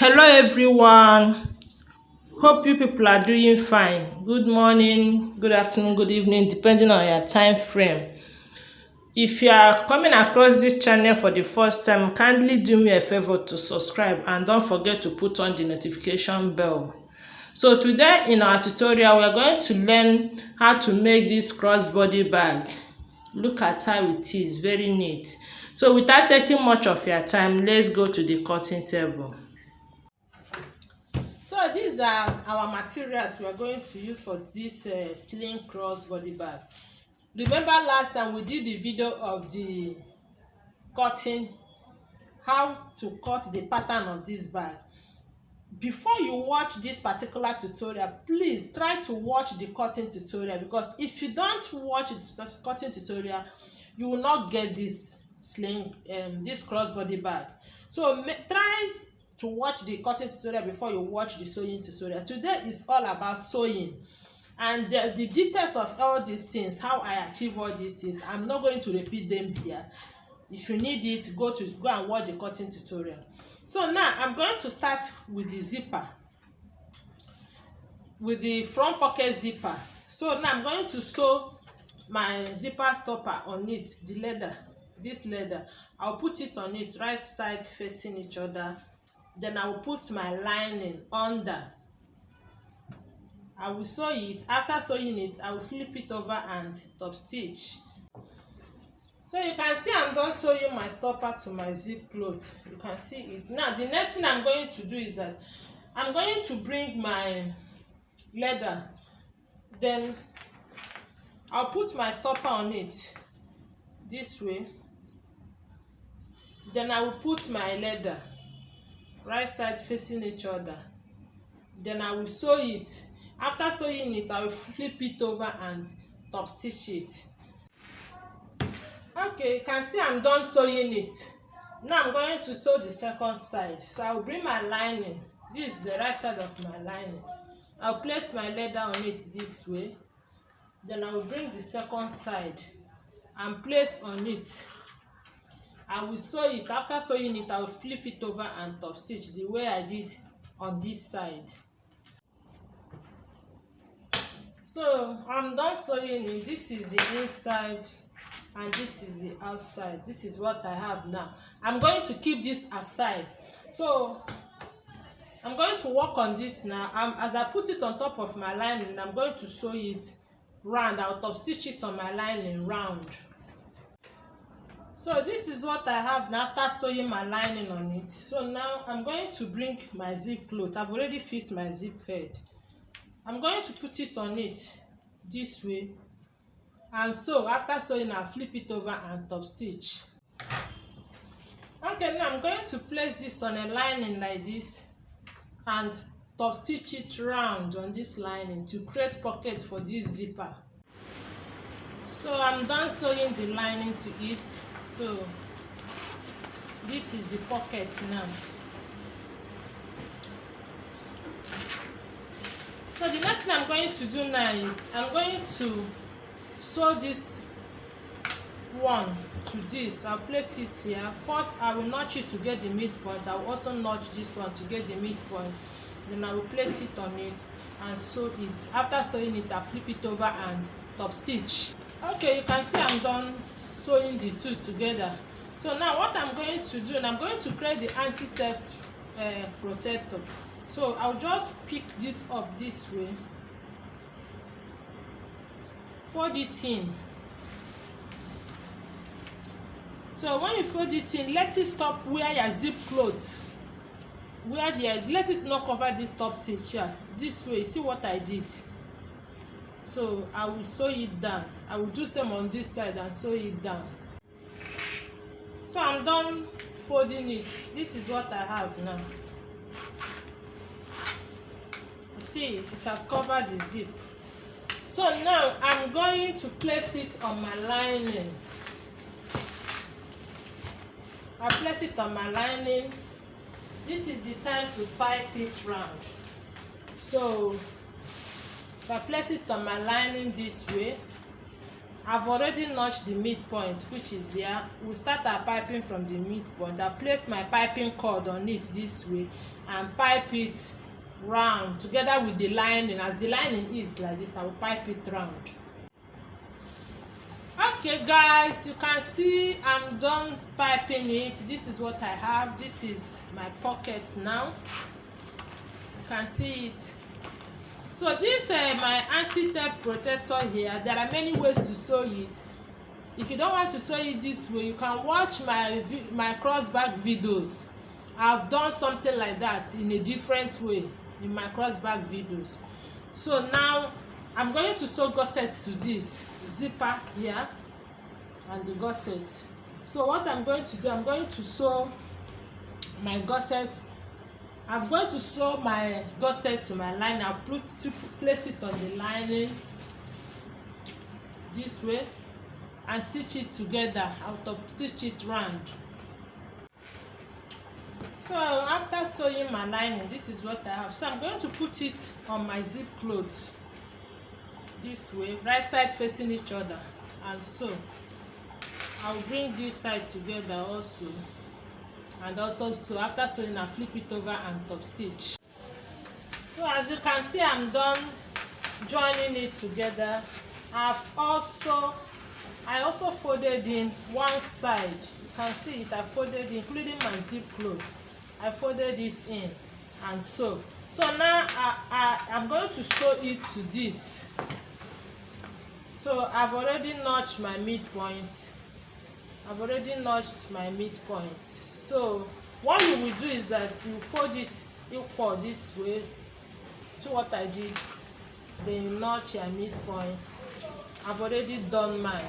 Hello everyone. Hope you people are doing fine. Good morning, good afternoon, good evening, depending on your time frame. If you are coming across this channel for the first time, kindly do me a favor to subscribe and don't forget to put on the notification bell. So today in our tutorial, we are going to learn how to make this crossbody bag. Look at how it is, very neat. So without taking much of your time, let's go to the cutting table. So these are our materials we are going to use for this sling crossbody bag. Remember last time we did the video of the cutting, how to cut the pattern of this bag. Before you watch this particular tutorial, please try to watch the cutting tutorial, because if you don't watch the cutting tutorial, you will not get this sling, this crossbody bag. So try to watch the cutting tutorial before you watch the sewing tutorial. Today is all about sewing, and the details of all these things, how I achieve all these things, I'm not going to repeat them here. If you need it, go and watch the cutting tutorial. So now I'm going to start with the zipper, with the front pocket zipper. So now I'm going to sew my zipper stopper on it, the leather, this leather. I'll put it on it, right side facing each other. Then I will put my lining under. I will sew it. After sewing it, I will flip it over and top stitch. So you can see I'm done sewing my stopper to my zip cloth. You can see it. Now the next thing I'm going to do is that I'm going to bring my leather. Then I'll put my stopper on it this way. Then I will put my leather, right side facing each other. Then I will sew it. After sewing it, I will flip it over and top stitch it. Okay, you can see I'm done sewing it. Now I'm going to sew the second side. So I will bring my lining. This is the right side of my lining. I'll place my leather on it this way. Then I will bring the second side and place on it. I will sew it. After sewing it, I will flip it over and top stitch the way I did on this side. So I'm done sewing it. This is the inside and this is the outside. This is what I have now. I'm going to keep this aside. So I'm going to work on this now. As I put it on top of my lining, I'm going to sew it round. I'll top stitch it on my lining round. So this is what I have now after sewing my lining on it. So now I'm going to bring my zip cloth. I've already fixed my zip head. I'm going to put it on it this way. And so after sewing, I'll flip it over and top stitch. Okay, now I'm going to place this on a lining like this and top stitch it round on this lining to create pocket for this zipper. So I'm done sewing the lining to it. So this is the pocket now. So the next thing I'm going to do now is I'm going to sew this one to this. I'll place it here. First I will notch it to get the midpoint. I will also notch this one to get the midpoint. Then I will place it on it and sew it. After sewing it, I'll flip it over and top stitch. Okay, you can see I'm done sewing the two together. So now what I'm going to do, and I'm going to create the anti-theft protector. So I'll just pick this up this way, fold it in. So when you fold it in, let it stop where your zip cloth, let it not cover this top stitch here. This way, see what I did. So I will sew it down. I will do same on this side and sew it down. So I'm done folding it. This is what I have now. You see it has covered the zip. So now I'm going to place it on my lining. I place it on my lining. This is the time to pipe it round. So if I place it on my lining this way, I've already notched the midpoint, which is here. We start our piping from the midpoint. I place my piping cord on it this way and pipe it round together with the lining. As the lining is like this, I will pipe it round. Okay guys, you can see I'm done piping it. This is what I have. This is my pocket now. You can see it. So this my anti-theft protector here. There are many ways to sew it. If you don't want to sew it this way, you can watch my crossback videos. I've done something like that in a different way in my crossback videos. So now I'm going to sew gussets to this zipper here and the gusset. So what I'm going to do, I'm going to sew my gusset. I'm going to sew my gusset to my line. I'll place it on the lining this way and stitch it together. I'll stitch it round. So after sewing my lining, this is what I have. So I'm going to put it on my zip clothes this way, right side facing each other, and so I'll bring this side together also, and also so after sewing I flip it over and top stitch. So as you can see, I'm done joining it together. I also folded in one side. You can see it. I folded, including my zip cloth, I folded it in, and so now I'm going to sew it to this. So I've already notched my midpoint. So what you will do is that you fold it equal this way. See what I did? Then you notch your midpoint. I've already done mine.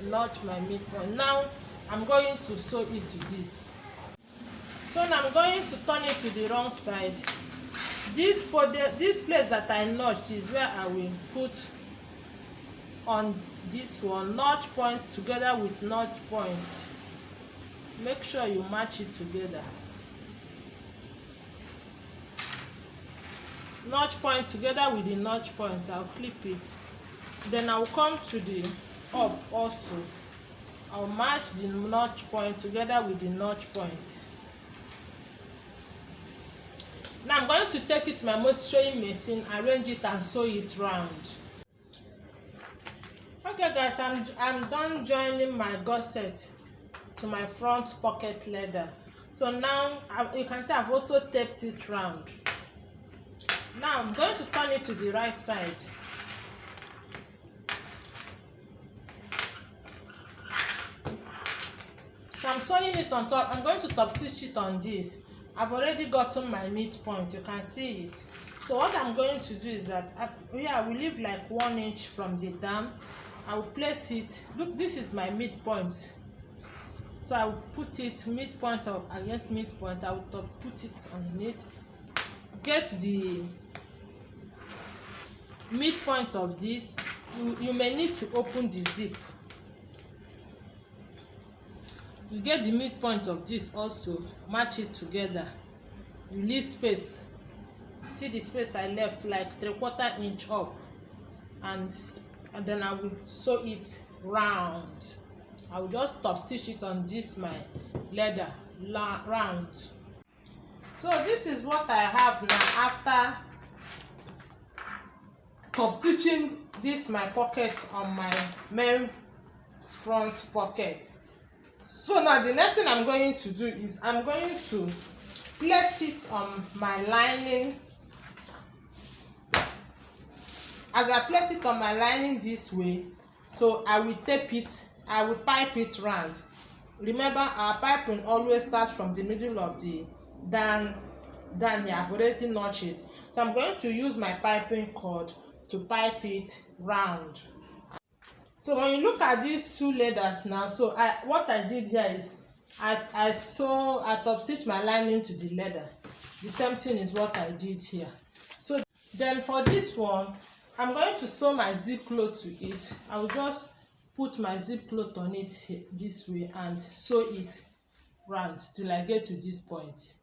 Notch my midpoint. Now I'm going to sew it to this. So now I'm going to turn it to the wrong side. This place that I notched is where I will put on this one notch point together with notch point. Make sure you match it together. Notch point together with the notch point. I'll clip it. Then I'll come to the up also. I'll match the notch point together with the notch point. Now I'm going to take it to my sewing machine, arrange it and sew it round. Okay guys, I'm done joining my gusset to my front pocket leather. So now you can see I've also taped it round. Now I'm going to turn it to the right side. So I'm sewing it on top. I'm going to top stitch it on this. I've already gotten my midpoint. You can see it. So what I'm going to do is that here I will leave like 1 inch from the dam. I will place it. Look, this is my midpoint. So I will put it midpoint against midpoint. I will put it on it. Get the midpoint of this. You may need to open the zip. You get the midpoint of this also. Match it together. You leave space. See the space I left, like 3/4 inch up, and then I will sew it round. I will just top stitch it on this my leather round. So this is what I have now after top stitching this my pocket on my main front pocket. So now the next thing I'm going to do is I'm going to place it on my lining. As I place it on my lining this way, so I will tape it, I will pipe it round. Remember, our piping always starts from the middle of the down here. I've already notched it. So I'm going to use my piping cord to pipe it round. So when you look at these two leathers now, so what I did here is I top stitched my lining to the leather. The same thing is what I did here. So then for this one, I'm going to sew my zip cloth to it. I will just put my zip cloth on it this way and sew it round till I get to this point.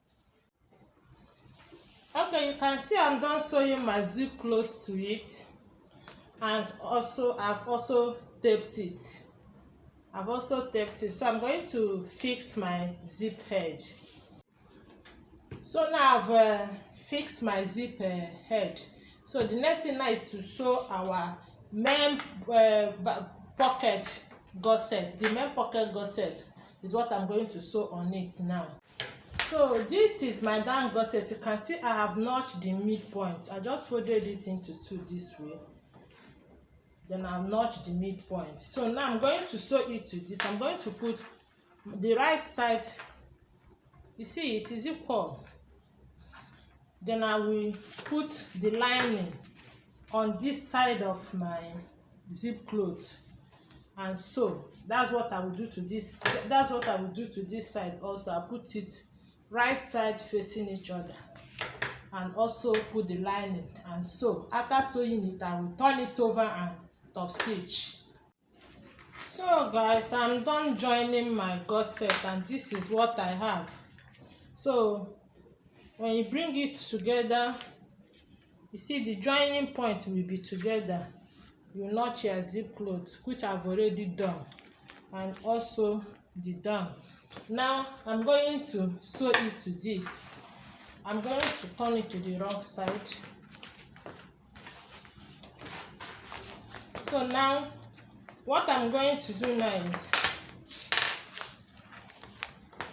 Okay, you can see I'm done sewing my zip cloth to it, and also I've also taped it. I've also taped it. So I'm going to fix my zip edge. So now I've fixed my zip head. So the next thing now is to sew our main pocket gusset. The main pocket gusset is what I'm going to sew on it now. So this is my down gusset. You can see I have notched the midpoint. I just folded it into two this way. Then I'll notch the midpoint. So now I'm going to sew it to this. I'm going to put the right side. You see it is equal. Then I will put the lining on this side of my zip cloth and sew. That's what I will do to this. That's what I will do to this side also. I'll put it right side facing each other and also put the lining and sew. After sewing it, I will turn it over and top stitch. So guys, I'm done joining my gusset and this is what I have. So when you bring it together, you see the joining point will be together. You notch your zip cloth, which I've already done, and also the down. Now I'm going to sew it to this. I'm going to turn it to the wrong side. So now what I'm going to do now is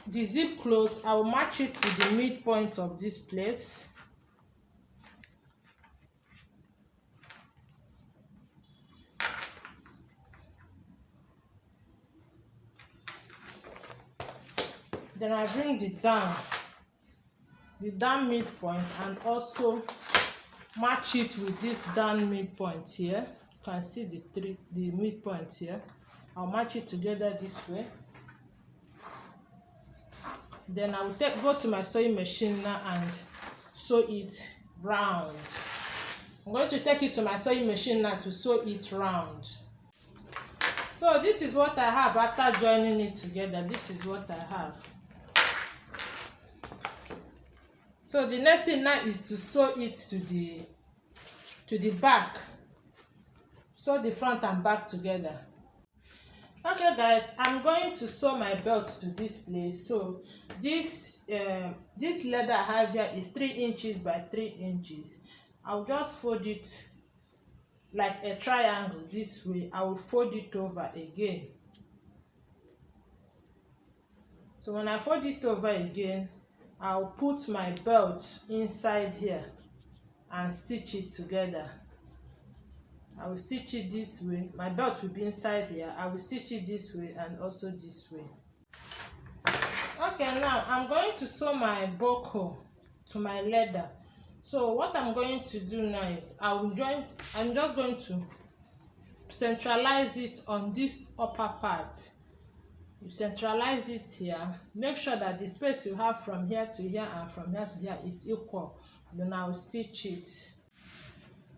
the zip cloth, I will match it with the midpoint of this place. Then I bring the down midpoint and also match it with this down midpoint here. You can see the midpoint here. I'll match it together this way. Then I will go to my sewing machine now and sew it round. I'm going to take it to my sewing machine now to sew it round. So this is what I have after joining it together. This is what I have. So the next thing now is to sew it to the back. Sew the front and back together. Okay guys, I'm going to sew my belt to this place. So this leather I have here is 3 inches by 3 inches. I'll just fold it like a triangle this way. I will fold it over again. So when I fold it over again, I'll put my belt inside here and stitch it together. I will stitch it this way. My belt will be inside here. I will stitch it this way and also this way. Okay, now I'm going to sew my buckle to my leather. So what I'm going to do now is I'm just going to centralize it on this upper part. You centralize it here. Make sure that the space you have from here to here and from here to here is equal. Then I'll stitch it.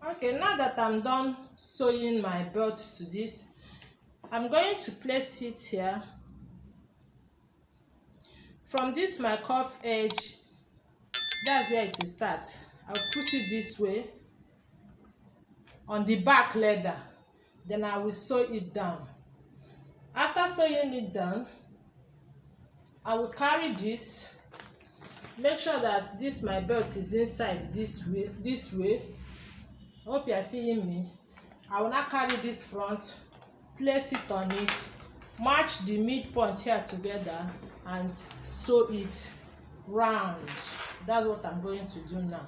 Okay, now that I'm done sewing my belt to this, I'm going to place it here. From this my cuff edge, that's where it will start. I'll put it this way on the back leather. Then I will sew it down. After sewing it down, I will carry this. Make sure that my belt is inside this way. I hope you are seeing me. I will now carry this front, place it on it, match the midpoint here together and sew it round. That's what I'm going to do now.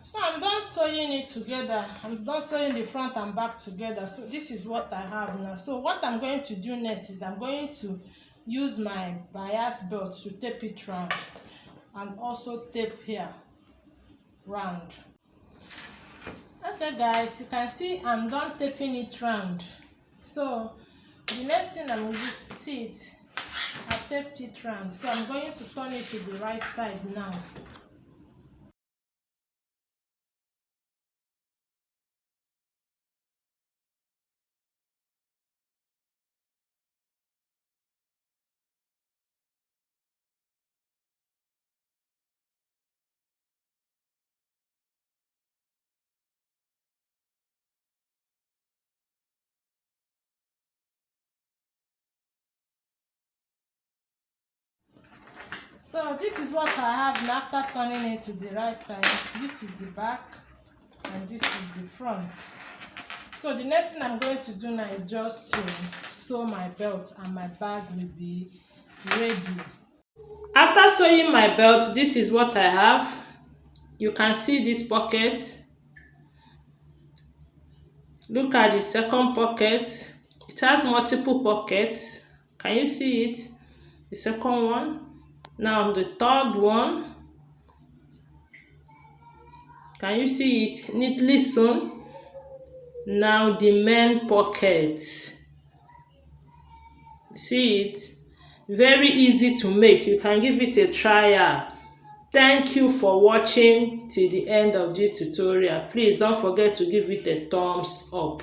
So I'm done sewing it together. I'm done sewing the front and back together. So this is what I have now. So what I'm going to do next is I'm going to use my bias belt to tape it round and also tape here round. Okay guys, you can see I'm done taping it round. So the next thing I'm going to see it, I've taped it round. So I'm going to turn it to the right side now. So this is what I have, and after turning it to the right side, this is the back and this is the front. So the next thing I'm going to do now is just to sew my belt, and my bag will be ready. After sewing my belt, this is what I have. You can see this pocket. Look at the second pocket. It has multiple pockets. Can you see it? The second one. Now the third one. Can you see it? Neatly sewn. Now the main pocket. See it? Very easy to make. You can give it a trial. Thank you for watching till the end of this tutorial. Please don't forget to give it a thumbs up.